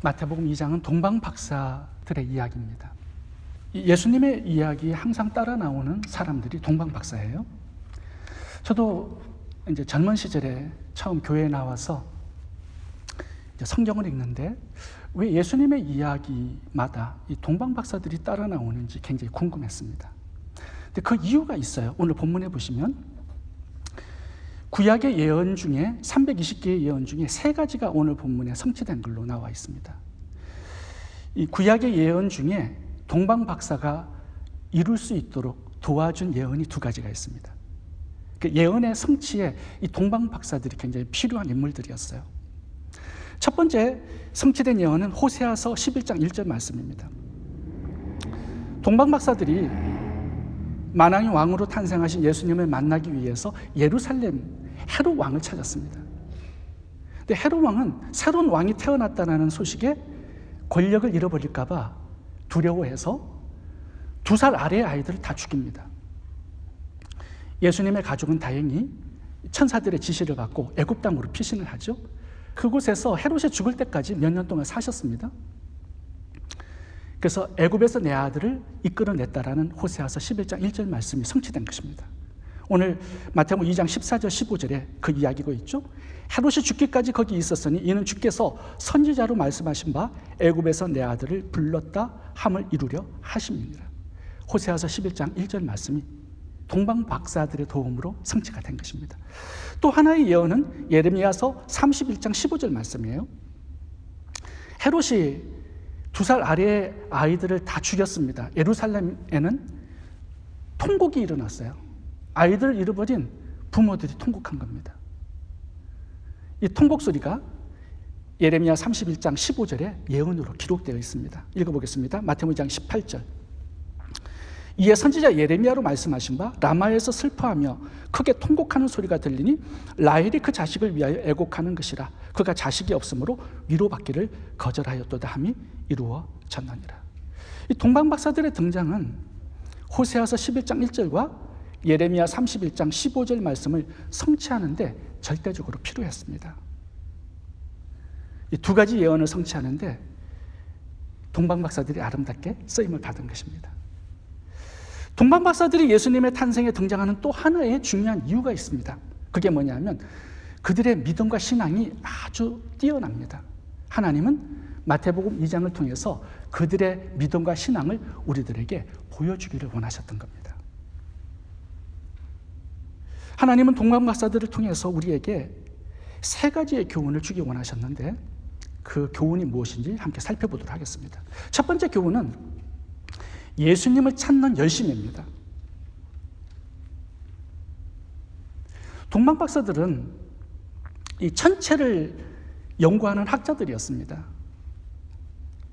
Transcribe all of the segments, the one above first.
마태복음 2장은 동방 박사들의 이야기입니다. 예수님의 이야기에 항상 따라 나오는 사람들이 동방 박사예요. 저도 이제 젊은 시절에 처음 교회에 나와서 이제 성경을 읽는데 왜 예수님의 이야기마다 이 동방 박사들이 따라 나오는지 굉장히 궁금했습니다. 근데 그 이유가 있어요. 오늘 본문에 보시면 구약의 예언 중에 320개의 예언 중에 3가지가 오늘 본문에 성취된 걸로 나와 있습니다. 이 구약의 예언 중에 동방 박사가 이룰 수 있도록 도와준 예언이 2가지가 있습니다. 그 예언의 성취에 이 동방 박사들이 굉장히 필요한 인물들이었어요. 첫 번째 성취된 예언은 호세아서 11장 1절 말씀입니다. 동방 박사들이 만왕의 왕으로 탄생하신 예수님을 만나기 위해서 예루살렘 헤롯 왕을 찾았습니다. 근데 헤롯 왕은 새로운 왕이 태어났다는 소식에 권력을 잃어버릴까 봐 두려워해서 2살 아래의 아이들을 다 죽입니다. 예수님의 가족은 다행히 천사들의 지시를 받고 애굽 땅으로 피신을 하죠. 그곳에서 헤롯이 죽을 때까지 몇 년 동안 사셨습니다. 그래서 애굽에서 내 아들을 이끌어냈다라는 호세아서 11장 1절 말씀이 성취된 것입니다. 오늘 마태복음 2장 14절 15절에 그 이야기가 있죠. 헤롯이 죽기까지 거기 있었으니 이는 주께서 선지자로 말씀하신 바 애굽에서 내 아들을 불렀다 함을 이루려 하심이니라. 호세아서 11장 1절 말씀이 동방 박사들의 도움으로 성취가 된 것입니다. 또 하나의 예언은 예레미야서 31장 15절 말씀이에요. 헤롯이 2살 아래의 아이들을 다 죽였습니다. 예루살렘에는 통곡이 일어났어요. 아이들을 잃어버린 부모들이 통곡한 겁니다. 이 통곡 소리가 예레미야 31장 15절에 예언으로 기록되어 있습니다. 읽어보겠습니다. 마태복음 2장 18절. 이에 선지자 예레미야로 말씀하신 바 라마에서 슬퍼하며 크게 통곡하는 소리가 들리니 라헬이 그 자식을 위하여 애곡하는 것이라. 그가 자식이 없으므로 위로받기를 거절하였도다 함이 이루어졌느니라. 이 동방 박사들의 등장은 호세아서 11장 1절과 예레미야 31장 15절 말씀을 성취하는데 절대적으로 필요했습니다. 이 2가지 예언을 성취하는데 동방 박사들이 아름답게 쓰임을 받은 것입니다. 동방 박사들이 예수님의 탄생에 등장하는 또 하나의 중요한 이유가 있습니다. 그게 뭐냐면 그들의 믿음과 신앙이 아주 뛰어납니다. 하나님은 마태복음 2장을 통해서 그들의 믿음과 신앙을 우리들에게 보여주기를 원하셨던 겁니다. 하나님은 동방 박사들을 통해서 우리에게 3가지의 교훈을 주기 원하셨는데 그 교훈이 무엇인지 함께 살펴보도록 하겠습니다. 첫 번째 교훈은 예수님을 찾는 열심입니다. 동방 박사들은 이 천체를 연구하는 학자들이었습니다.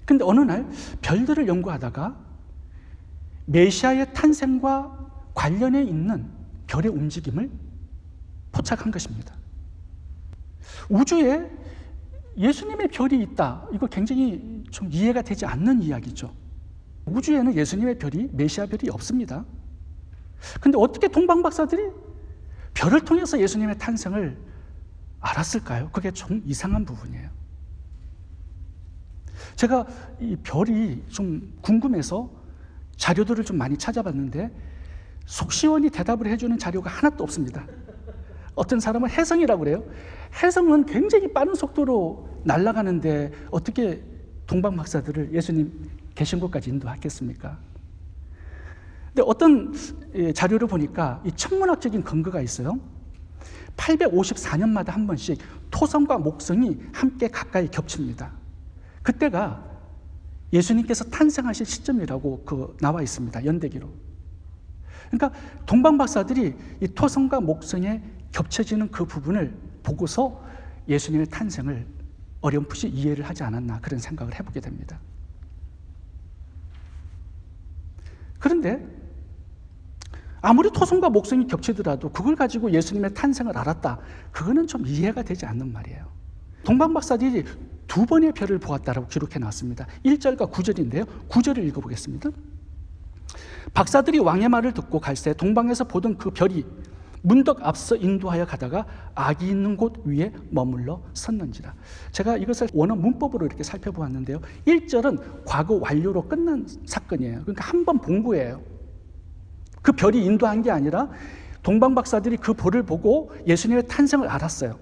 그런데 어느 날 별들을 연구하다가 메시아의 탄생과 관련해 있는 별의 움직임을 포착한 것입니다. 우주에 예수님의 별이 있다. 이거 굉장히 좀 이해가 되지 않는 이야기죠. 우주에는 예수님의 별이, 메시아 별이 없습니다. 그런데 어떻게 동방 박사들이 별을 통해서 예수님의 탄생을 알았을까요? 그게 좀 이상한 부분이에요. 제가 이 별이 좀 궁금해서 자료들을 좀 많이 찾아봤는데 속 시원히 대답을 해주는 자료가 하나도 없습니다. 어떤 사람은 혜성이라고 그래요. 혜성은 굉장히 빠른 속도로 날아가는데 어떻게 동방 박사들을 예수님 계신 곳까지 인도하겠습니까? 근데 어떤 자료를 보니까 이 천문학적인 근거가 있어요. 854년마다 한 번씩 토성과 목성이 함께 가까이 겹칩니다. 그때가 예수님께서 탄생하실 시점이라고 나와 있습니다. 연대기로. 그러니까 동방 박사들이 이 토성과 목성에 겹쳐지는 그 부분을 보고서 예수님의 탄생을 어렴풋이 이해를 하지 않았나 그런 생각을 해보게 됩니다. 그런데 아무리 토성과 목성이 겹치더라도 그걸 가지고 예수님의 탄생을 알았다. 그거는 좀 이해가 되지 않는 말이에요. 동방 박사들이 2번의 별을 보았다라고 기록해 놨습니다. 1절과 9절인데요. 9절을 읽어보겠습니다. 박사들이 왕의 말을 듣고 갈새 동방에서 보던 그 별이 문득 앞서 인도하여 가다가 악이 있는 곳 위에 머물러 섰는지라. 제가 이것을 원어 문법으로 이렇게 살펴보았는데요. 1절은 과거 완료로 끝난 사건이에요. 그러니까 한 번 본 거예요. 그 별이 인도한 게 아니라 동방 박사들이 그 볼을 보고 예수님의 탄생을 알았어요.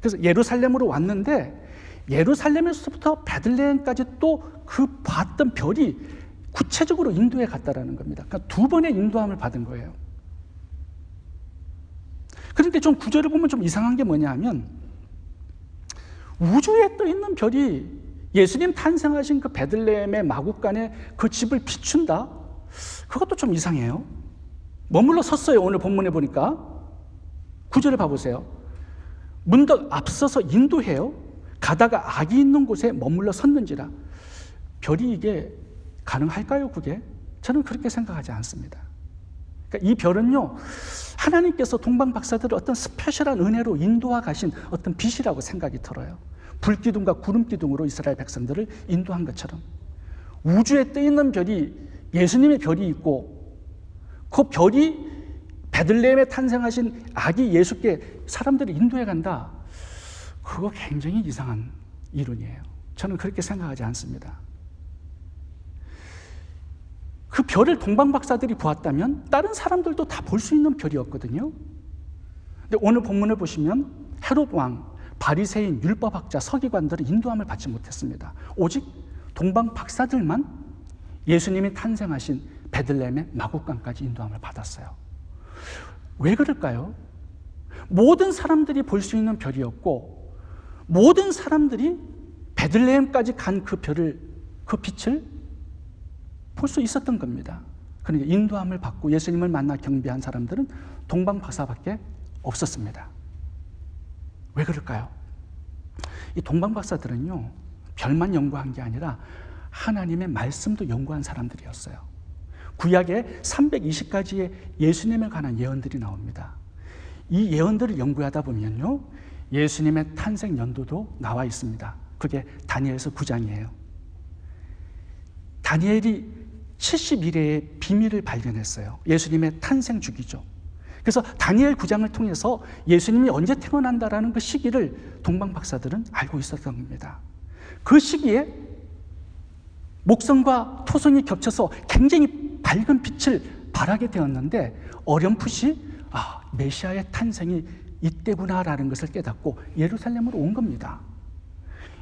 그래서 예루살렘으로 왔는데 예루살렘에서부터 베들레헴까지 또 그 봤던 별이 구체적으로 인도에 갔다라는 겁니다. 그러니까 두 번의 인도함을 받은 거예요. 그런데 좀 구절을 보면 좀 이상한 게 뭐냐 하면 우주에 떠 있는 별이 예수님 탄생하신 그 베들레헴의 마구간에 그 집을 비춘다? 그것도 좀 이상해요. 머물러 섰어요. 오늘 본문에 보니까. 구절을 봐보세요. 문득 앞서서 인도해요. 가다가 악이 있는 곳에 머물러 섰는지라. 별이 이게 가능할까요? 그게? 저는 그렇게 생각하지 않습니다. 그러니까 이 별은요, 하나님께서 동방 박사들을 어떤 스페셜한 은혜로 인도하 가신 어떤 빛이라고 생각이 들어요. 불기둥과 구름기둥으로 이스라엘 백성들을 인도한 것처럼 우주에 떠 있는 별이 예수님의 별이 있고 그 별이 베들레헴에 탄생하신 아기 예수께 사람들을 인도해 간다. 그거 굉장히 이상한 이론이에요. 저는 그렇게 생각하지 않습니다. 그 별을 동방 박사들이 보았다면 다른 사람들도 다 볼 수 있는 별이었거든요. 근데 오늘 본문을 보시면 헤롯 왕, 바리새인, 율법학자, 서기관들은 인도함을 받지 못했습니다. 오직 동방 박사들만 예수님이 탄생하신 베들레헴의 마구간까지 인도함을 받았어요. 왜 그럴까요? 모든 사람들이 볼 수 있는 별이었고 모든 사람들이 베들레헴까지 간 그 별을, 그 빛을 볼 수 있었던 겁니다. 그러니까 인도함을 받고 예수님을 만나 경배한 사람들은 동방 박사밖에 없었습니다. 왜 그럴까요? 이 동방 박사들은요, 별만 연구한 게 아니라 하나님의 말씀도 연구한 사람들이었어요. 구약에 320가지의 예수님에 관한 예언들이 나옵니다. 이 예언들을 연구하다 보면요, 예수님의 탄생 연도도 나와 있습니다. 그게 다니엘서 9장이에요. 다니엘이 70일의 비밀을 발견했어요. 예수님의 탄생 주기죠. 그래서 다니엘 9장을 통해서 예수님이 언제 태어난다라는 그 시기를 동방 박사들은 알고 있었던 겁니다. 그 시기에 목성과 토성이 겹쳐서 굉장히 밝은 빛을 발하게 되었는데 어렴풋이 메시아의 탄생이 이때구나라는 것을 깨닫고 예루살렘으로 온 겁니다.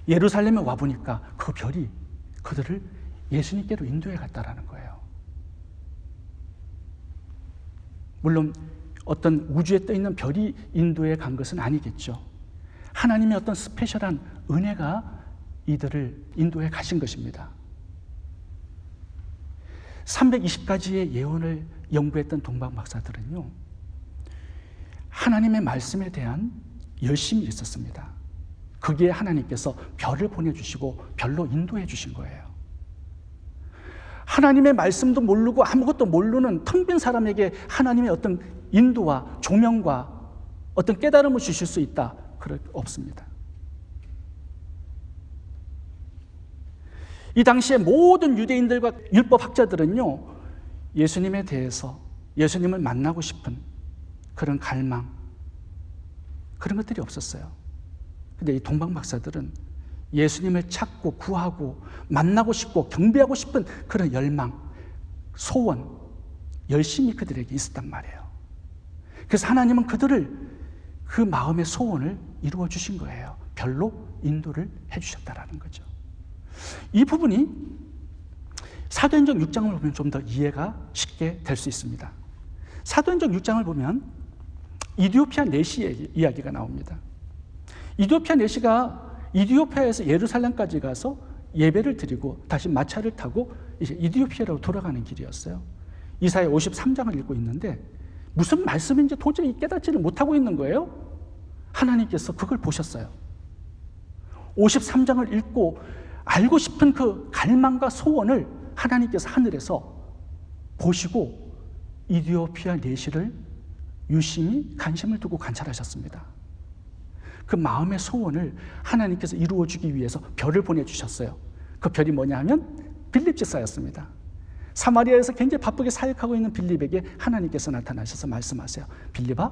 예루살렘에 와보니까 그 별이 그들을 예수님께로 인도해 갔다라는 거예요. 물론 어떤 우주에 떠 있는 별이 인도해 간 것은 아니겠죠. 하나님의 어떤 스페셜한 은혜가 이들을 인도해 가신 것입니다. 320가지의 예언을 연구했던 동방 박사들은요, 하나님의 말씀에 대한 열심이 있었습니다. 거기에 하나님께서 별을 보내주시고 별로 인도해 주신 거예요. 하나님의 말씀도 모르고 아무것도 모르는 텅 빈 사람에게 하나님의 어떤 인도와 조명과 어떤 깨달음을 주실 수 있다? 그럴 없습니다. 이 당시에 모든 유대인들과 율법학자들은요, 예수님에 대해서 예수님을 만나고 싶은 그런 갈망, 그런 것들이 없었어요. 근데 이 동방 박사들은 예수님을 찾고 구하고 만나고 싶고 경배하고 싶은 그런 열망, 소원, 열심이 그들에게 있었단 말이에요. 그래서 하나님은 그들을 그 마음의 소원을 이루어 주신 거예요. 별로 인도를 해주셨다라는 거죠. 이 부분이 사도행전 6장을 보면 좀 더 이해가 쉽게 될 수 있습니다. 사도행전 6장을 보면 이디오피아 내시의 이야기가 나옵니다. 이디오피아 내시가 이디오피아에서 예루살렘까지 가서 예배를 드리고 다시 마차를 타고 이제 이디오피아로 돌아가는 길이었어요. 이사야 53장을 읽고 있는데 무슨 말씀인지 도저히 깨닫지를 못하고 있는 거예요. 하나님께서 그걸 보셨어요. 53장을 읽고 알고 싶은 그 갈망과 소원을 하나님께서 하늘에서 보시고 이디오피아 내시를 유심히 관심을 두고 관찰하셨습니다. 그 마음의 소원을 하나님께서 이루어주기 위해서 별을 보내주셨어요. 그 별이 뭐냐 하면 빌립지사였습니다. 사마리아에서 굉장히 바쁘게 사역하고 있는 빌립에게 하나님께서 나타나셔서 말씀하세요. 빌립아,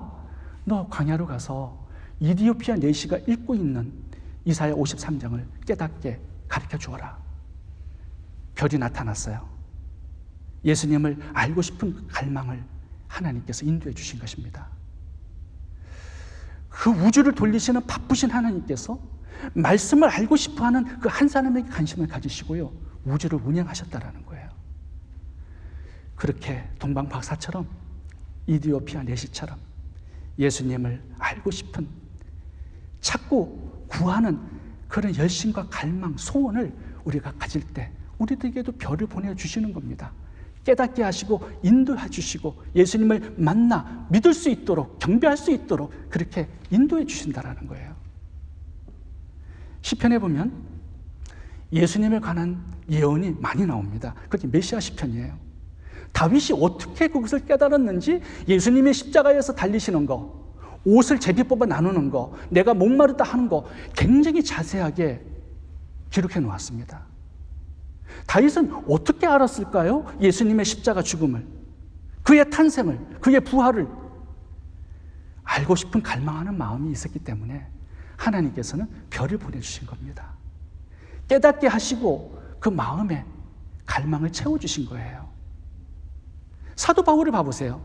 너 광야로 가서 이디오피아 내시가 읽고 있는 이사야 53장을 깨닫게 가르쳐 주어라. 별이 나타났어요. 예수님을 알고 싶은 갈망을 하나님께서 인도해 주신 것입니다. 그 우주를 돌리시는 바쁘신 하나님께서 말씀을 알고 싶어하는 그 한 사람에게 관심을 가지시고요, 우주를 운영하셨다라는 거예요. 그렇게 동방박사처럼, 이디오피아 내시처럼 예수님을 알고 싶은, 찾고 구하는 그런 열심과 갈망, 소원을 우리가 가질 때 우리들에게도 별을 보내주시는 겁니다. 깨닫게 하시고 인도해 주시고 예수님을 만나 믿을 수 있도록, 경배할 수 있도록 그렇게 인도해 주신다라는 거예요. 시편에 보면 예수님에 관한 예언이 많이 나옵니다. 그게 메시아 시편이에요. 다윗이 어떻게 그것을 깨달았는지, 예수님의 십자가에서 달리시는 거, 옷을 제비 뽑아 나누는 거, 내가 목마르다 하는 거 굉장히 자세하게 기록해 놓았습니다. 다윗은 어떻게 알았을까요? 예수님의 십자가 죽음을, 그의 탄생을, 그의 부활을 알고 싶은 갈망하는 마음이 있었기 때문에 하나님께서는 별을 보내주신 겁니다. 깨닫게 하시고 그 마음에 갈망을 채워주신 거예요. 사도 바울을 봐보세요.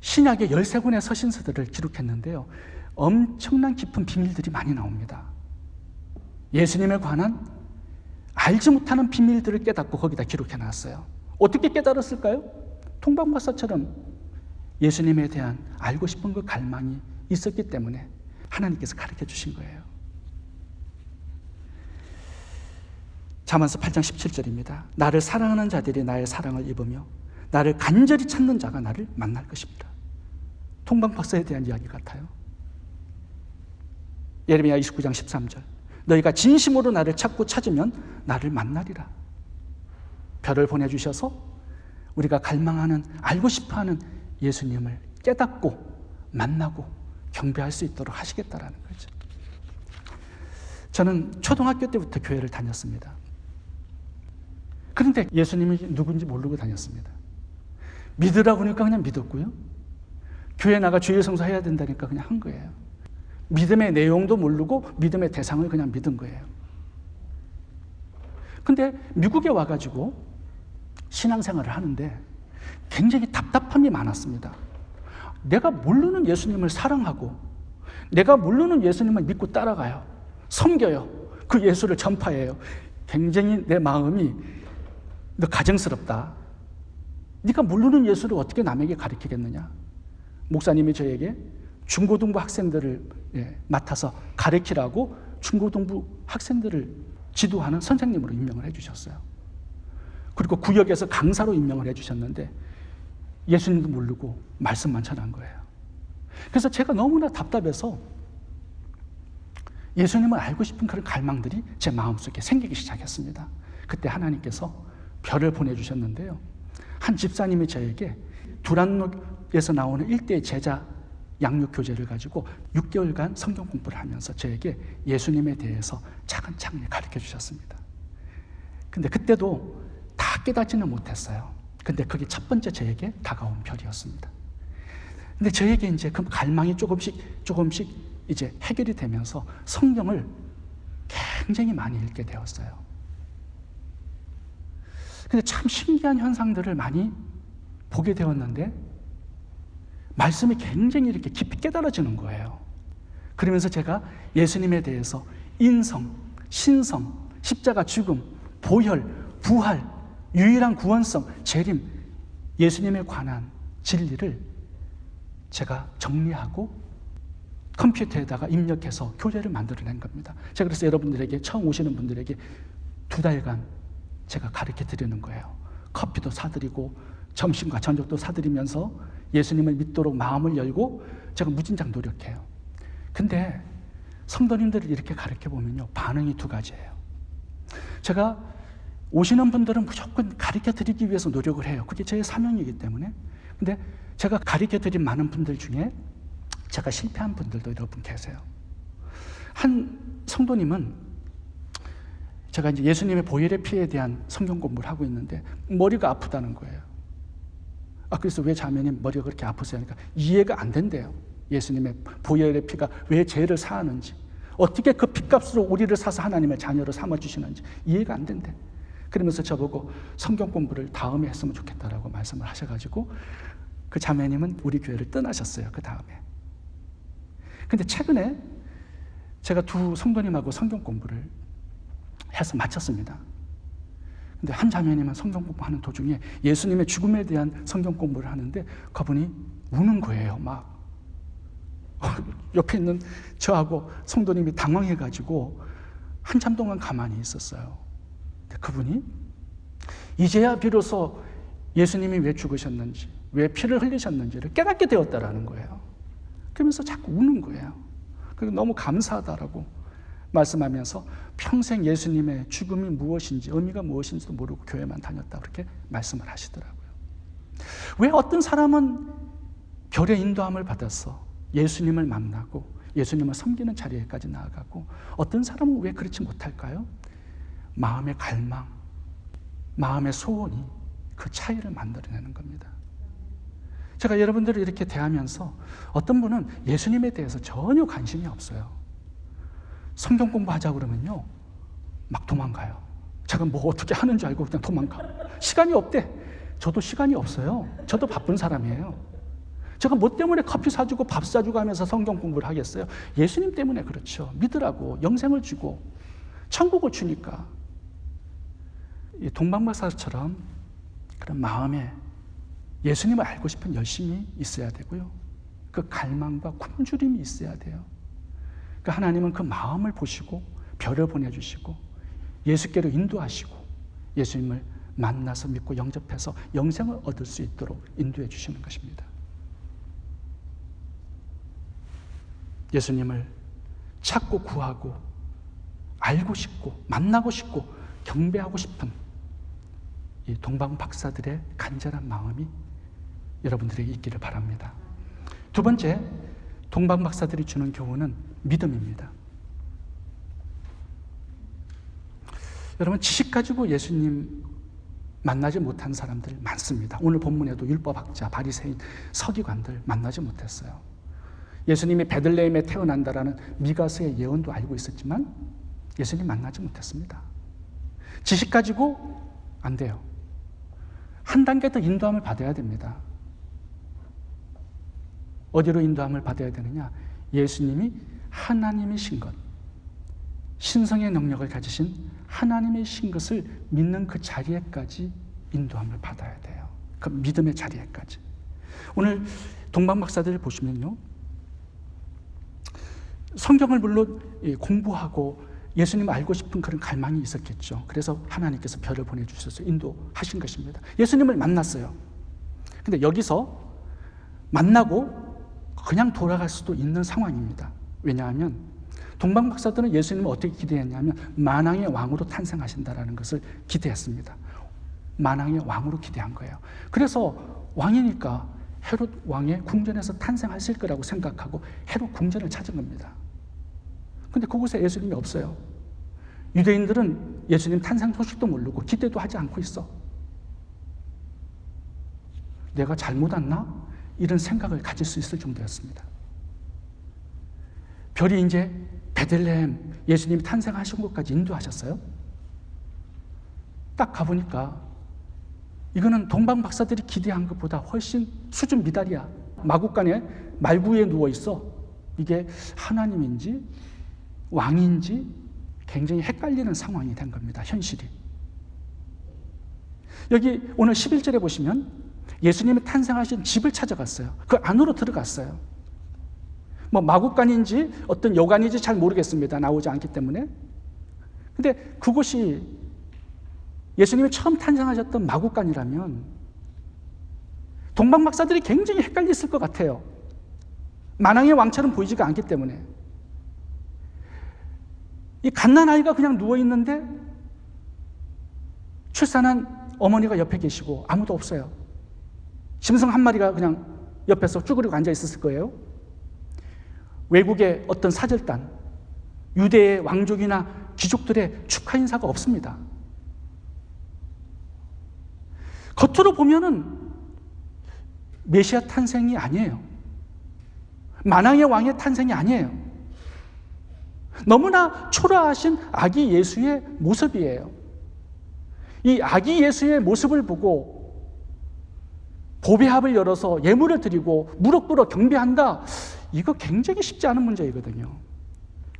신약의 13권의 서신서들을 기록했는데요, 엄청난 깊은 비밀들이 많이 나옵니다. 예수님에 관한 알지 못하는 비밀들을 깨닫고 거기다 기록해놨어요. 어떻게 깨달았을까요? 통방박사처럼 예수님에 대한 알고 싶은 그 갈망이 있었기 때문에 하나님께서 가르쳐 주신 거예요. 잠언서 8장 17절입니다. 나를 사랑하는 자들이 나의 사랑을 입으며 나를 간절히 찾는 자가 나를 만날 것입니다. 통방박사에 대한 이야기 같아요. 예레미야 29장 13절. 너희가 진심으로 나를 찾고 찾으면 나를 만나리라. 별을 보내주셔서 우리가 갈망하는, 알고 싶어하는 예수님을 깨닫고 만나고 경배할 수 있도록 하시겠다라는 거죠. 저는 초등학교 때부터 교회를 다녔습니다. 그런데 예수님이 누군지 모르고 다녔습니다. 믿으라고 하니까 그냥 믿었고요, 교회 나가 주일 성수 해야 된다니까 그냥 한 거예요. 믿음의 내용도 모르고 믿음의 대상을 그냥 믿은 거예요. 근데 미국에 와가지고 신앙생활을 하는데 굉장히 답답함이 많았습니다. 내가 모르는 예수님을 사랑하고 내가 모르는 예수님을 믿고 따라가요. 섬겨요. 그 예수를 전파해요. 굉장히 내 마음이 너 가증스럽다. 네가 모르는 예수를 어떻게 남에게 가르치겠느냐. 목사님이 저에게 중고등부 학생들을 맡아서 가르치라고 중고등부 학생들을 지도하는 선생님으로 임명을 해주셨어요. 그리고 구역에서 강사로 임명을 해주셨는데 예수님도 모르고 말씀만 전한 거예요. 그래서 제가 너무나 답답해서 예수님을 알고 싶은 그런 갈망들이 제 마음속에 생기기 시작했습니다. 그때 하나님께서 별을 보내주셨는데요, 한 집사님이 저에게 두란노에서 나오는 일대 제자 양육 교재를 가지고 6개월간 성경 공부를 하면서 저에게 예수님에 대해서 차근차근 가르쳐 주셨습니다. 근데 그때도 다 깨닫지는 못했어요. 근데 그게 첫 번째 저에게 다가온 별이었습니다. 근데 저에게 이제 그 갈망이 조금씩 이제 해결이 되면서 성경을 굉장히 많이 읽게 되었어요. 근데 참 신기한 현상들을 많이 보게 되었는데 말씀이 굉장히 이렇게 깊이 깨달아지는 거예요. 그러면서 제가 예수님에 대해서 인성, 신성, 십자가 죽음, 보혈, 부활, 유일한 구원성, 재림, 예수님에 관한 진리를 제가 정리하고 컴퓨터에다가 입력해서 교재를 만들어낸 겁니다. 제가 그래서 여러분들에게, 처음 오시는 분들에게 2달간 제가 가르쳐 드리는 거예요. 커피도 사드리고 점심과 저녁도 사드리면서 예수님을 믿도록 마음을 열고 제가 무진장 노력해요. 근데 성도님들을 이렇게 가르쳐 보면요, 반응이 두 가지예요. 제가 오시는 분들은 무조건 가르쳐 드리기 위해서 노력을 해요. 그게 제 사명이기 때문에. 근데 제가 가르쳐 드린 많은 분들 중에 제가 실패한 분들도 여러분 계세요. 한 성도님은 제가 이제 예수님의 보혈의 피에 대한 성경 공부를 하고 있는데 머리가 아프다는 거예요. 그래서 왜 자매님 머리가 그렇게 아프세요? 하니까 이해가 안 된대요. 예수님의 보혈의 피가 왜 죄를 사하는지, 어떻게 그 핏값으로 우리를 사서 하나님의 자녀로 삼아주시는지 이해가 안 된대. 그러면서 저보고 성경 공부를 다음에 했으면 좋겠다라고 말씀을 하셔가지고 그 자매님은 우리 교회를 떠나셨어요. 그 다음에. 근데 최근에 제가 두 성도님하고 성경 공부를 해서 마쳤습니다. 근데 한 자매님은 성경 공부하는 도중에 예수님의 죽음에 대한 성경 공부를 하는데 그분이 우는 거예요. 막 옆에 있는 저하고 성도님이 당황해가지고 한참 동안 가만히 있었어요. 근데 그분이 이제야 비로소 예수님이 왜 죽으셨는지, 왜 피를 흘리셨는지를 깨닫게 되었다라는 거예요. 그러면서 자꾸 우는 거예요. 그래서 너무 감사하다라고 말씀하면서 평생 예수님의 죽음이 무엇인지, 의미가 무엇인지도 모르고 교회만 다녔다, 그렇게 말씀을 하시더라고요. 왜 어떤 사람은 별의 인도함을 받아서 예수님을 만나고 예수님을 섬기는 자리에까지 나아가고 어떤 사람은 왜 그렇지 못할까요? 마음의 갈망, 마음의 소원이 그 차이를 만들어내는 겁니다. 제가 여러분들을 이렇게 대하면서 어떤 분은 예수님에 대해서 전혀 관심이 없어요. 성경 공부하자고 그러면요 막 도망가요. 제가 뭐 어떻게 하는 줄 알고 그냥 도망가. 시간이 없대. 저도 시간이 없어요. 저도 바쁜 사람이에요. 제가 뭐 때문에 커피 사주고 밥 사주고 하면서 성경 공부를 하겠어요? 예수님 때문에 그렇죠. 믿으라고, 영생을 주고 천국을 주니까. 이 동방박사처럼 그런 마음에 예수님을 알고 싶은 열심이 있어야 되고요. 그 갈망과 굶주림이 있어야 돼요. 그 하나님은 그 마음을 보시고 별을 보내주시고 예수께로 인도하시고 예수님을 만나서 믿고 영접해서 영생을 얻을 수 있도록 인도해 주시는 것입니다. 예수님을 찾고 구하고 알고 싶고 만나고 싶고 경배하고 싶은 이 동방 박사들의 간절한 마음이 여러분들에게 있기를 바랍니다. 두 번째, 동방 박사들이 주는 교훈은 믿음입니다. 여러분, 지식 가지고 예수님 만나지 못한 사람들 많습니다. 오늘 본문에도 율법학자, 바리새인, 서기관들 만나지 못했어요. 예수님이 베들레헴에 태어난다라는 미가서의 예언도 알고 있었지만 예수님 만나지 못했습니다. 지식 가지고 안 돼요. 한 단계 더 인도함을 받아야 됩니다. 어디로 인도함을 받아야 되느냐? 예수님이 하나님이신 것, 신성의 능력을 가지신 하나님이신 것을 믿는 그 자리에까지 인도함을 받아야 돼요. 그 믿음의 자리에까지. 오늘 동방 박사들을 보시면요, 성경을 물론 공부하고 예수님을 알고 싶은 그런 갈망이 있었겠죠. 그래서 하나님께서 별을 보내주셔서 인도하신 것입니다. 예수님을 만났어요. 근데 여기서 만나고 그냥 돌아갈 수도 있는 상황입니다. 왜냐하면 동방 박사들은 예수님을 어떻게 기대했냐면 만왕의 왕으로 탄생하신다라는 것을 기대했습니다. 만왕의 왕으로 기대한 거예요. 그래서 왕이니까 헤롯 왕의 궁전에서 탄생하실 거라고 생각하고 헤롯 궁전을 찾은 겁니다. 근데 그곳에 예수님이 없어요. 유대인들은 예수님 탄생 소식도 모르고 기대도 하지 않고 있어. 내가 잘못 왔나? 이런 생각을 가질 수 있을 정도였습니다. 별이 이제 베들레헴 예수님이 탄생하신 곳까지 인도하셨어요. 딱 가보니까 이거는 동방 박사들이 기대한 것보다 훨씬 수준 미달이야. 마구간에 말구에 누워있어. 이게 하나님인지 왕인지 굉장히 헷갈리는 상황이 된 겁니다. 현실이. 여기 오늘 11절에 보시면 예수님이 탄생하신 집을 찾아갔어요. 그 안으로 들어갔어요. 뭐 마구간인지 어떤 여관인지 잘 모르겠습니다. 나오지 않기 때문에. 근데 그곳이 예수님이 처음 탄생하셨던 마구간이라면 동방 박사들이 굉장히 헷갈렸을 것 같아요. 만왕의 왕처럼 보이지가 않기 때문에. 이 갓난아이가 그냥 누워있는데 출산한 어머니가 옆에 계시고 아무도 없어요. 짐승 한 마리가 그냥 옆에서 쭈그리고 앉아 있었을 거예요. 외국의 어떤 사절단, 유대의 왕족이나 귀족들의 축하 인사가 없습니다. 겉으로 보면은 메시아 탄생이 아니에요. 만왕의 왕의 탄생이 아니에요. 너무나 초라하신 아기 예수의 모습이에요. 이 아기 예수의 모습을 보고 보배합을 열어서 예물을 드리고 무릎 꿇어 경배한다. 이거 굉장히 쉽지 않은 문제이거든요.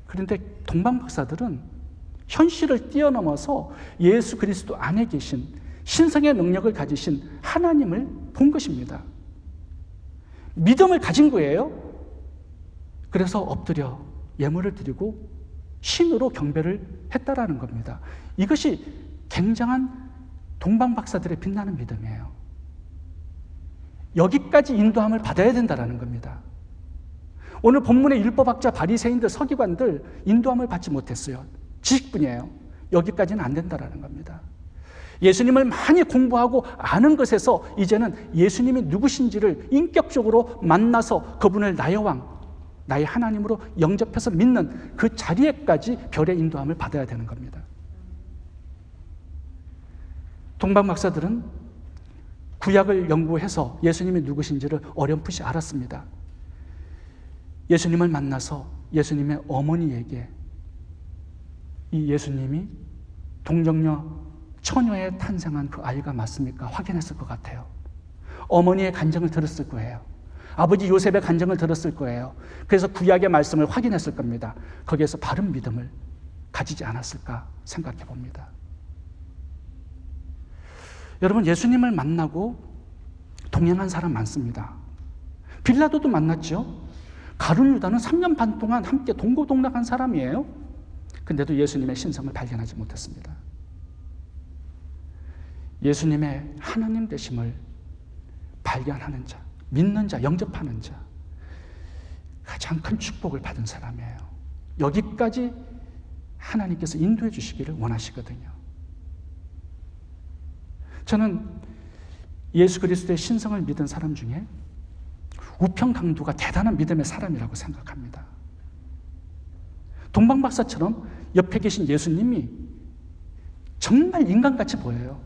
그런데 동방 박사들은 현실을 뛰어넘어서 예수 그리스도 안에 계신 신성의 능력을 가지신 하나님을 본 것입니다. 믿음을 가진 거예요. 그래서 엎드려 예물을 드리고 신으로 경배를 했다라는 겁니다. 이것이 굉장한 동방 박사들의 빛나는 믿음이에요. 여기까지 인도함을 받아야 된다라는 겁니다. 오늘 본문의 율법학자, 바리새인들, 서기관들 인도함을 받지 못했어요. 지식뿐이에요. 여기까지는 안 된다라는 겁니다. 예수님을 많이 공부하고 아는 것에서 이제는 예수님이 누구신지를 인격적으로 만나서 그분을 나의 왕, 나의 하나님으로 영접해서 믿는 그 자리에까지 별의 인도함을 받아야 되는 겁니다. 동방 박사들은 구약을 연구해서 예수님이 누구신지를 어렴풋이 알았습니다. 예수님을 만나서 예수님의 어머니에게 이 예수님이 동정녀 처녀에 탄생한 그 아이가 맞습니까? 확인했을 것 같아요. 어머니의 간증을 들었을 거예요. 아버지 요셉의 간증을 들었을 거예요. 그래서 구약의 말씀을 확인했을 겁니다. 거기에서 바른 믿음을 가지지 않았을까 생각해 봅니다. 여러분, 예수님을 만나고 동행한 사람 많습니다. 빌라도도 만났죠. 가룟 유다는 3년 반 동안 함께 동고동락한 사람이에요. 근데도 예수님의 신성을 발견하지 못했습니다. 예수님의 하나님 되심을 발견하는 자, 믿는 자, 영접하는 자, 가장 큰 축복을 받은 사람이에요. 여기까지 하나님께서 인도해 주시기를 원하시거든요. 저는 예수 그리스도의 신성을 믿은 사람 중에 우평강도가 대단한 믿음의 사람이라고 생각합니다. 동방박사처럼 옆에 계신 예수님이 정말 인간같이 보여요.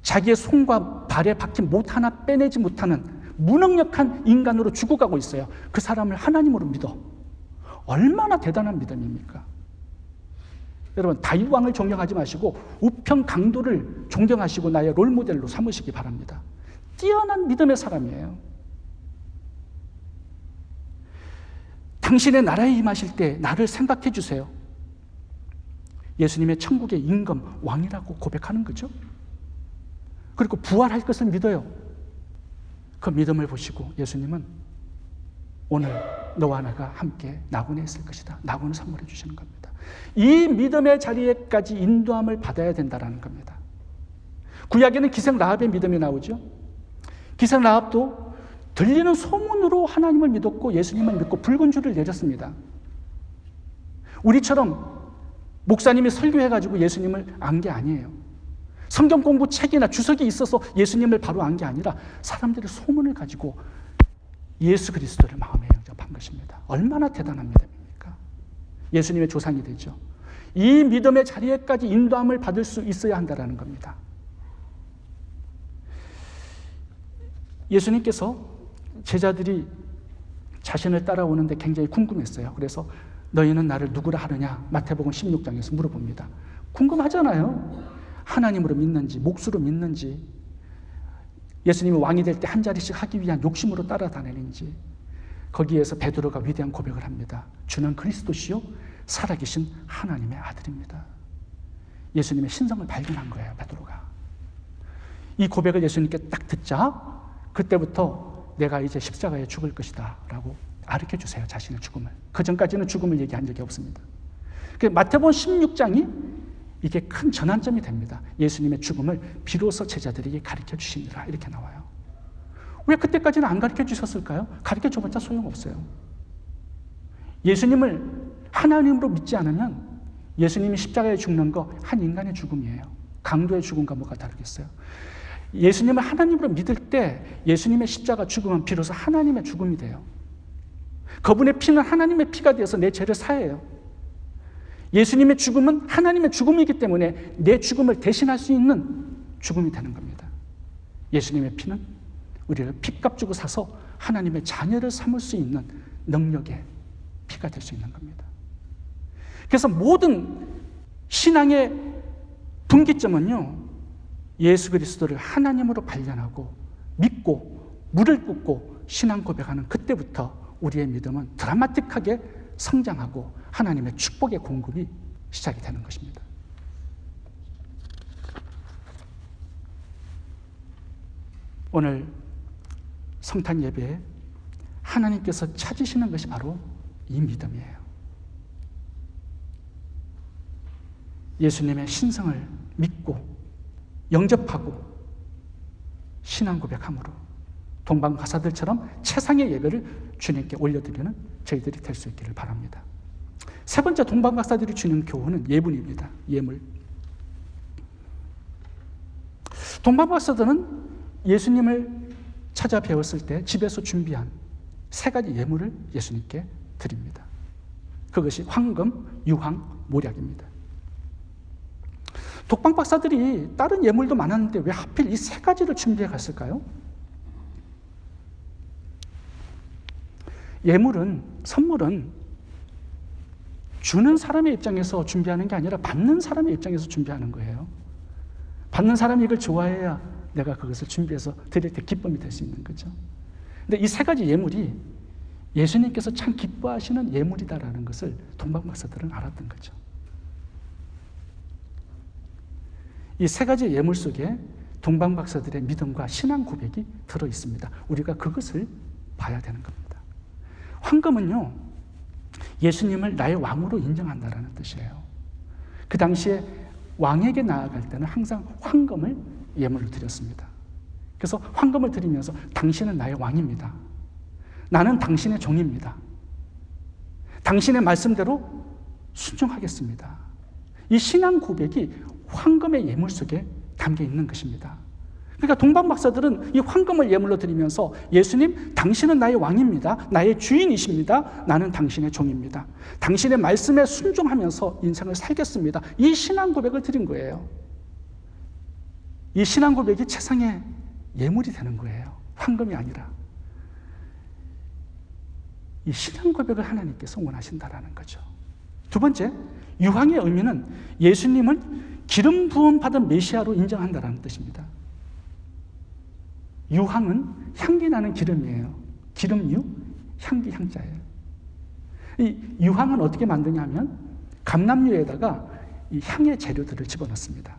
자기의 손과 발에 박힌 못 하나 빼내지 못하는 무능력한 인간으로 죽어가고 있어요. 그 사람을 하나님으로 믿어. 얼마나 대단한 믿음입니까? 여러분, 다윗 왕을 존경하지 마시고 우평강도를 존경하시고 나의 롤모델로 삼으시기 바랍니다. 뛰어난 믿음의 사람이에요. 당신의 나라에 임하실 때 나를 생각해 주세요. 예수님의 천국의 임금, 왕이라고 고백하는 거죠. 그리고 부활할 것을 믿어요. 그 믿음을 보시고 예수님은 오늘 너와 나가 함께 낙원에 있을 것이다. 낙원을 선물해 주시는 겁니다. 이 믿음의 자리에까지 인도함을 받아야 된다는 겁니다. 구약에는 기생 라합의 믿음이 나오죠. 기생 라합도 들리는 소문으로 하나님을 믿었고 예수님을 믿고 붉은 줄을 내렸습니다. 우리처럼 목사님이 설교해가지고 예수님을 안 게 아니에요. 성경 공부 책이나 주석이 있어서 예수님을 바로 안 게 아니라 사람들의 소문을 가지고 예수 그리스도를 마음에 영접한 것입니다. 얼마나 대단한 믿음입니까? 예수님의 조상이 되죠. 이 믿음의 자리에까지 인도함을 받을 수 있어야 한다는 겁니다. 예수님께서 제자들이 자신을 따라오는데 굉장히 궁금했어요. 그래서 너희는 나를 누구라 하느냐? 마태복음 16장에서 물어봅니다. 궁금하잖아요. 하나님으로 믿는지 몫으로 믿는지 예수님이 왕이 될 때 한 자리씩 하기 위한 욕심으로 따라다니는지 거기에서 베드로가 위대한 고백을 합니다. 주는 그리스도시요 살아계신 하나님의 아들입니다. 예수님의 신성을 발견한 거예요. 베드로가. 이 고백을 예수님께 딱 듣자 그때부터 내가 이제 십자가에 죽을 것이다 라고 가르쳐주세요. 자신의 죽음을. 그 전까지는 죽음을 얘기한 적이 없습니다. 마태복음 16장이 이게 큰 전환점이 됩니다. 예수님의 죽음을 비로소 제자들에게 가르쳐 주시니라 이렇게 나와요. 왜 그때까지는 안 가르쳐 주셨을까요? 가르쳐 줘봤자 소용없어요. 예수님을 하나님으로 믿지 않으면 예수님이 십자가에 죽는 거 한 인간의 죽음이에요. 강도의 죽음과 뭐가 다르겠어요? 예수님을 하나님으로 믿을 때 예수님의 십자가 죽음은 비로소 하나님의 죽음이 돼요. 그분의 피는 하나님의 피가 되어서 내 죄를 사해요. 예수님의 죽음은 하나님의 죽음이기 때문에 내 죽음을 대신할 수 있는 죽음이 되는 겁니다. 예수님의 피는 우리를 핏값 주고 사서 하나님의 자녀를 삼을 수 있는 능력의 피가 될 수 있는 겁니다. 그래서 모든 신앙의 분기점은요, 예수 그리스도를 하나님으로 발견하고 믿고 무릎 꿇고 신앙 고백하는 그때부터 우리의 믿음은 드라마틱하게 성장하고 하나님의 축복의 공급이 시작이 되는 것입니다. 오늘 성탄 예배에 하나님께서 찾으시는 것이 바로 이 믿음이에요. 예수님의 신성을 믿고 영접하고 신앙 고백함으로 동방가사들처럼 최상의 예배를 주님께 올려드리는 저희들이 될 수 있기를 바랍니다. 세 번째 동방박사들이 주는 교훈은 예분입니다. 예물. 동방박사들은 예수님을 찾아 배웠을 때 집에서 준비한 세 가지 예물을 예수님께 드립니다. 그것이 황금, 유황, 모략입니다. 독방박사들이 다른 예물도 많았는데 왜 하필 이 세 가지를 준비해 갔을까요? 예물은, 선물은 주는 사람의 입장에서 준비하는 게 아니라 받는 사람의 입장에서 준비하는 거예요. 받는 사람이 이걸 좋아해야 내가 그것을 준비해서 드릴 때 기쁨이 될 수 있는 거죠. 근데 이 세 가지 예물이 예수님께서 참 기뻐하시는 예물이다라는 것을 동방박사들은 알았던 거죠. 이 세 가지 예물 속에 동방박사들의 믿음과 신앙 고백이 들어 있습니다. 우리가 그것을 봐야 되는 겁니다. 황금은요, 예수님을 나의 왕으로 인정한다라는 뜻이에요. 그 당시에 왕에게 나아갈 때는 항상 황금을 예물로 드렸습니다. 그래서 황금을 드리면서 당신은 나의 왕입니다. 나는 당신의 종입니다. 당신의 말씀대로 순종하겠습니다. 이 신앙 고백이 황금의 예물 속에 담겨 있는 것입니다. 그러니까 동방박사들은 이 황금을 예물로 드리면서 예수님, 당신은 나의 왕입니다. 나의 주인이십니다. 나는 당신의 종입니다. 당신의 말씀에 순종하면서 인생을 살겠습니다. 이 신앙 고백을 드린 거예요. 이 신앙 고백이 최상의 예물이 되는 거예요. 황금이 아니라. 이 신앙 고백을 하나님께서 원하신다라는 거죠. 두 번째, 유황의 의미는 예수님을 기름 부음 받은 메시아로 인정한다라는 뜻입니다. 유황은 향기 나는 기름이에요. 기름유, 향기 향자예요. 이 유황은 어떻게 만드냐면 감람유에다가 이 향의 재료들을 집어넣습니다.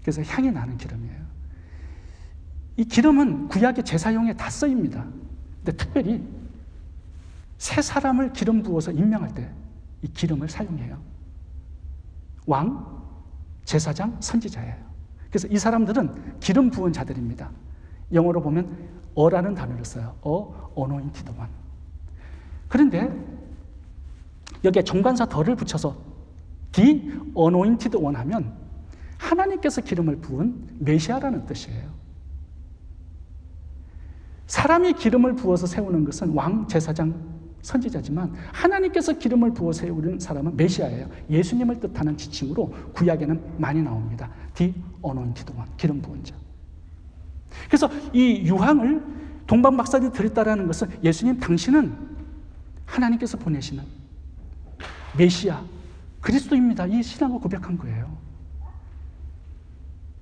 그래서 향이 나는 기름이에요. 이 기름은 구약의 제사용에 다 쓰입니다. 근데 특별히 새 사람을 기름 부어서 임명할 때 이 기름을 사용해요. 왕, 제사장, 선지자예요. 그래서 이 사람들은 기름 부은 자들입니다. 영어로 보면 어라는 단어를 써요. anointed one. 그런데 여기에 정관사 덜을 붙여서 the anointed one 하면 하나님께서 기름을 부은 메시아라는 뜻이에요. 사람이 기름을 부어서 세우는 것은 왕, 제사장, 선지자지만 하나님께서 기름을 부어 세우는 사람은 메시아예요. 예수님을 뜻하는 지칭으로 구약에는 많이 나옵니다. The anointed one, 기름 부은 자. 그래서 이 유황을 동방박사들이 드렸다라는 것은 예수님, 당신은 하나님께서 보내시는 메시아, 그리스도입니다. 이 신앙을 고백한 거예요.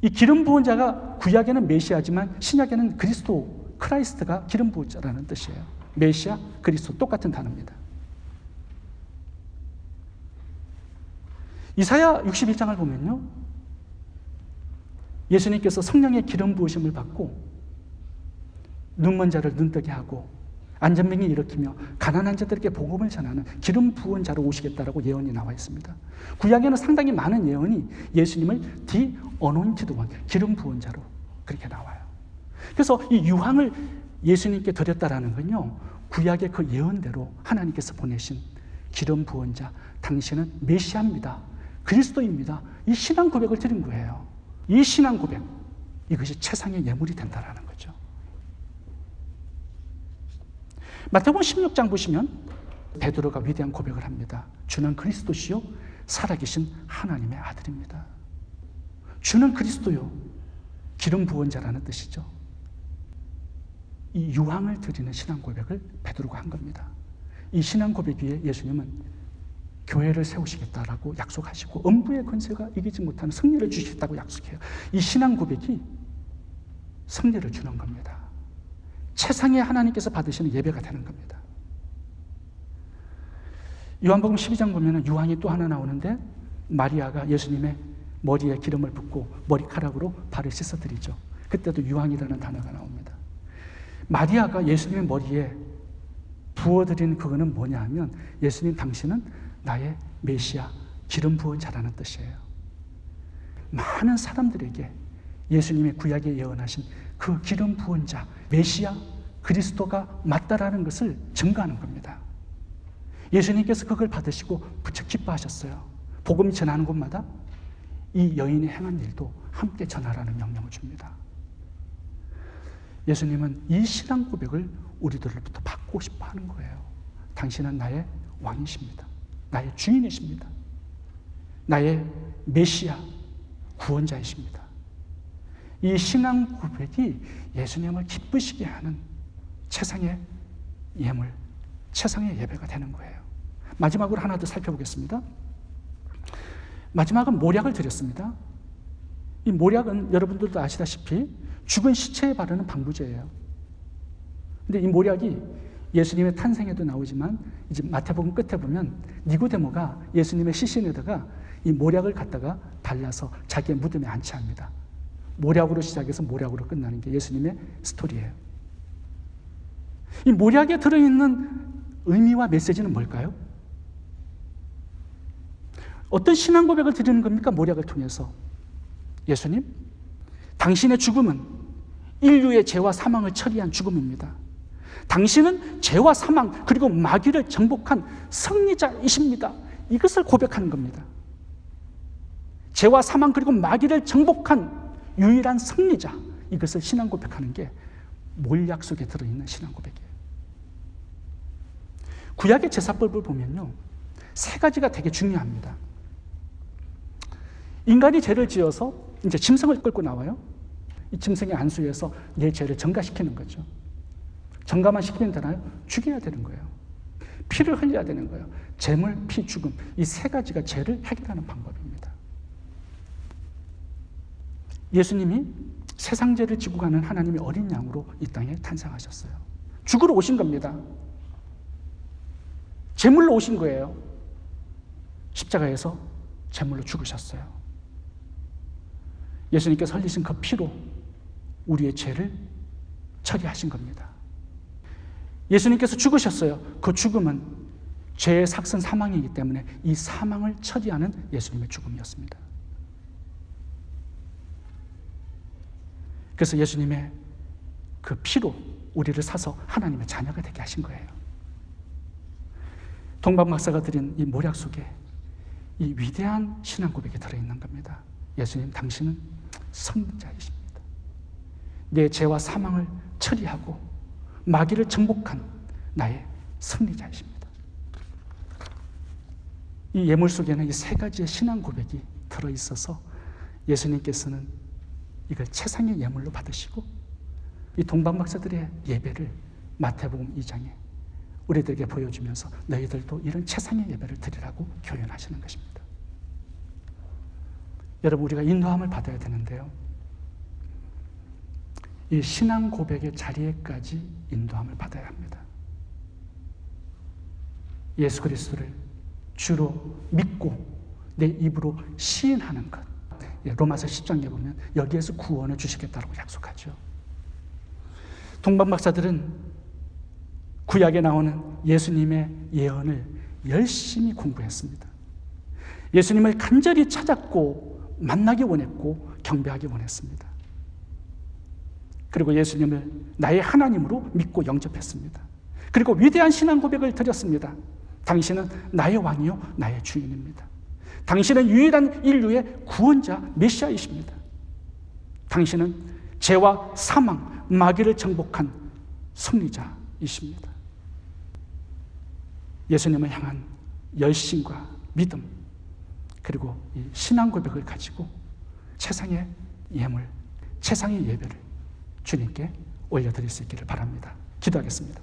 이 기름 부은 자가 구약에는 메시아지만 신약에는 그리스도, 크라이스트가 기름 부은 자라는 뜻이에요. 메시아, 그리스도 똑같은 단어입니다. 이사야 61장을 보면요, 예수님께서 성령의 기름 부으심을 받고 눈먼 자를 눈뜨게 하고 안전병이 일으키며 가난한 자들에게 복음을 전하는 기름 부은 자로 오시겠다라고 예언이 나와 있습니다. 구약에는 상당히 많은 예언이 예수님을 the anointed one, 기름 부은 자로 그렇게 나와요. 그래서 이 유황을 예수님께 드렸다라는 건요, 구약의 그 예언대로 하나님께서 보내신 기름 부은 자, 당신은 메시아입니다. 그리스도입니다. 이 신앙 고백을 드린 거예요. 이 신앙 고백, 이것이 최상의 예물이 된다라는 거죠. 마태복음 16장 보시면 베드로가 위대한 고백을 합니다. 주는 그리스도시요 살아계신 하나님의 아들입니다. 주는 그리스도요, 기름 부은 자라는 뜻이죠. 이 유황을 드리는 신앙 고백을 베드로가 한 겁니다. 이 신앙 고백 위에 예수님은 교회를 세우시겠다라고 약속하시고 음부의 권세가 이기지 못하는 승리를 주시겠다고 약속해요. 이 신앙 고백이 승리를 주는 겁니다. 최상의 하나님께서 받으시는 예배가 되는 겁니다. 요한복음 12장 보면 유황이 또 하나 나오는데, 마리아가 예수님의 머리에 기름을 붓고 머리카락으로 발을 씻어드리죠. 그때도 유황이라는 단어가 나옵니다. 마리아가 예수님의 머리에 부어드린 그거는 뭐냐 하면, 예수님 당신은 나의 메시아, 기름 부은 자라는 뜻이에요. 많은 사람들에게 예수님의 구약에 예언하신 그 기름 부은 자, 메시아, 그리스도가 맞다라는 것을 증거하는 겁니다. 예수님께서 그걸 받으시고 부쩍 기뻐하셨어요. 복음이 전하는 곳마다 이 여인이 행한 일도 함께 전하라는 명령을 줍니다. 예수님은 이 신앙 고백을 우리들로부터 받고 싶어 하는 거예요. 당신은 나의 왕이십니다. 나의 주인이십니다. 나의 메시아, 구원자이십니다. 이 신앙 고백이 예수님을 기쁘시게 하는 최상의 예물, 최상의 예배가 되는 거예요. 마지막으로 하나 더 살펴보겠습니다. 마지막은 모략을 드렸습니다. 이 모략은 여러분들도 아시다시피 죽은 시체에 바르는 방부제예요. 근데 이 모략이 예수님의 탄생에도 나오지만 이제 마태복음 끝에 보면 니고데모가 예수님의 시신에다가 이 모략을 갖다가 발라서 자기의 무덤에 안치합니다. 모략으로 시작해서 모략으로 끝나는 게 예수님의 스토리예요. 이 모략에 들어있는 의미와 메시지는 뭘까요? 어떤 신앙 고백을 드리는 겁니까? 모략을 통해서. 예수님, 당신의 죽음은 인류의 죄와 사망을 처리한 죽음입니다. 당신은 죄와 사망 그리고 마귀를 정복한 승리자이십니다. 이것을 고백하는 겁니다. 죄와 사망 그리고 마귀를 정복한 유일한 승리자, 이것을 신앙 고백하는 게 몰약 속에 들어있는 신앙 고백이에요. 구약의 제사법을 보면요, 세 가지가 되게 중요합니다. 인간이 죄를 지어서 이제 짐승을 끌고 나와요. 이 짐승의 안수에서 내 죄를 전가시키는 거죠. 전가만 시키면 되나요? 죽여야 되는 거예요. 피를 흘려야 되는 거예요. 재물, 피, 죽음, 이 세 가지가 죄를 해결하는 방법입니다. 예수님이 세상 죄를 지고 가는 하나님의 어린 양으로 이 땅에 탄생하셨어요. 죽으러 오신 겁니다. 제물로 오신 거예요. 십자가에서 제물로 죽으셨어요. 예수님께서 흘리신 그 피로 우리의 죄를 처리하신 겁니다. 예수님께서 죽으셨어요. 그 죽음은 죄의 삭선 사망이기 때문에 이 사망을 처리하는 예수님의 죽음이었습니다. 그래서 예수님의 그 피로 우리를 사서 하나님의 자녀가 되게 하신 거예요. 동방 박사가 드린 이 모략 속에 이 위대한 신앙 고백이 들어있는 겁니다. 예수님, 당신은 승리자이십니다. 내 죄와 사망을 처리하고 마귀를 정복한 나의 승리자이십니다. 이 예물 속에는 이 세 가지의 신앙 고백이 들어있어서 예수님께서는 이걸 최상의 예물로 받으시고 이 동방 박사들의 예배를 마태복음 2장에 우리들에게 보여주면서 너희들도 이런 최상의 예배를 드리라고 교연하시는 것입니다. 여러분, 우리가 인도함을 받아야 되는데요, 이 신앙 고백의 자리에까지 인도함을 받아야 합니다. 예수 그리스도를 주로 믿고 내 입으로 시인하는 것, 로마서 10장에 보면 여기에서 구원을 주시겠다고 약속하죠. 동방 박사들은 구약에 나오는 예수님의 예언을 열심히 공부했습니다. 예수님을 간절히 찾았고 만나기 원했고 경배하기 원했습니다. 그리고 예수님을 나의 하나님으로 믿고 영접했습니다. 그리고 위대한 신앙 고백을 드렸습니다. 당신은 나의 왕이요 나의 주인입니다. 당신은 유일한 인류의 구원자 메시아이십니다. 당신은 죄와 사망, 마귀를 정복한 승리자이십니다. 예수님을 향한 열심과 믿음, 그리고 이 신앙 고백을 가지고 최상의 예물, 최상의 예배를 주님께 올려드릴 수 있기를 바랍니다. 기도하겠습니다.